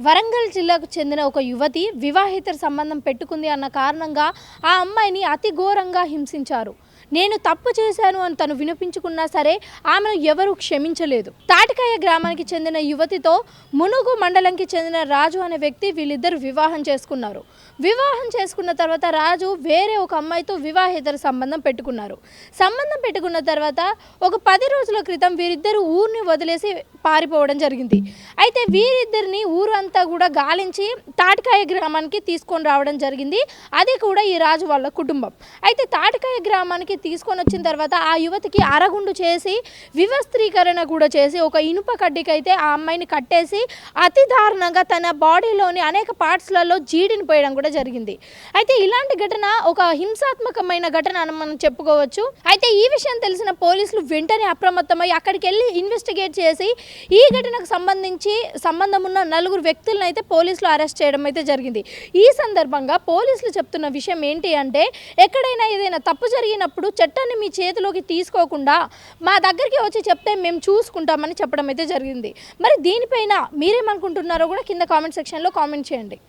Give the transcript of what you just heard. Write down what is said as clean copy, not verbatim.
వరంగల్ జిల్లాకు చెందిన ఒక యువతి వివాహేతర సంబంధం పెట్టుకుంది అన్న కారణంగా ఆ అమ్మాయిని అతి ఘోరంగా హింసించారు. నేను తప్పు చేశాను అని తను వినిపించుకున్నా సరే ఆమెను ఎవరూ క్షమించలేదు. తాటికాయ గ్రామానికి చెందిన యువతితో మునుగు మండలంకి చెందిన రాజు అనే వ్యక్తి వీళ్ళిద్దరు వివాహం చేసుకున్నారు. వివాహం చేసుకున్న తర్వాత రాజు వేరే ఒక అమ్మాయితో వివాహేతర సంబంధం పెట్టుకున్నారు. సంబంధం పెట్టుకున్న తర్వాత ఒక 10 రోజుల క్రితం వీరిద్దరు ఊరిని వదిలేసి పారిపోవడం జరిగింది. అయితే వీరిద్దరిని ఊరు అంతా కూడా గాలించి తాటికాయ గ్రామానికి తీసుకొని రావడం జరిగింది. అది కూడా ఈ రాజు వాళ్ళ కుటుంబం. అయితే తాటికాయ గ్రామానికి తీసుకొని వచ్చిన తర్వాత ఆ యువతికి అరగుండు చేసి వివస్త్రీకరణ కూడా చేసి ఒక ఇనుప కడ్డీకైతే ఆ అమ్మాయిని కట్టేసి అతి దారుణంగా తన బాడీలోని అనేక పార్ట్స్లలో జీడిని పోయడం కూడా జరిగింది. అయితే ఇలాంటి ఘటన ఒక హింసాత్మకమైన ఘటన అని మనం చెప్పుకోవచ్చు. అయితే ఈ విషయం తెలిసిన పోలీసులు వెంటనే అప్రమత్తమై అక్కడికి వెళ్ళి ఇన్వెస్టిగేట్ చేసి ఈ ఘటనకు సంబంధం ఉన్న 4 వ్యక్తులను అయితే పోలీసులు అరెస్ట్ చేయడం అయితే జరిగింది. ఈ సందర్భంగా పోలీసులు చెప్తున్న విషయం ఏంటి అంటే, ఎక్కడైనా ఏదైనా తప్పు జరిగినప్పుడు చట్టాన్ని మీ చేతిలోకి తీసుకోకుండా మా దగ్గరికి వచ్చి చెప్తే మేము చూసుకుంటామని చెప్పడం అయితే జరిగింది. మరి దీనిపైన మీరేమనుకుంటున్నారో కూడా కింద కామెంట్ సెక్షన్లో కామెంట్ చేయండి.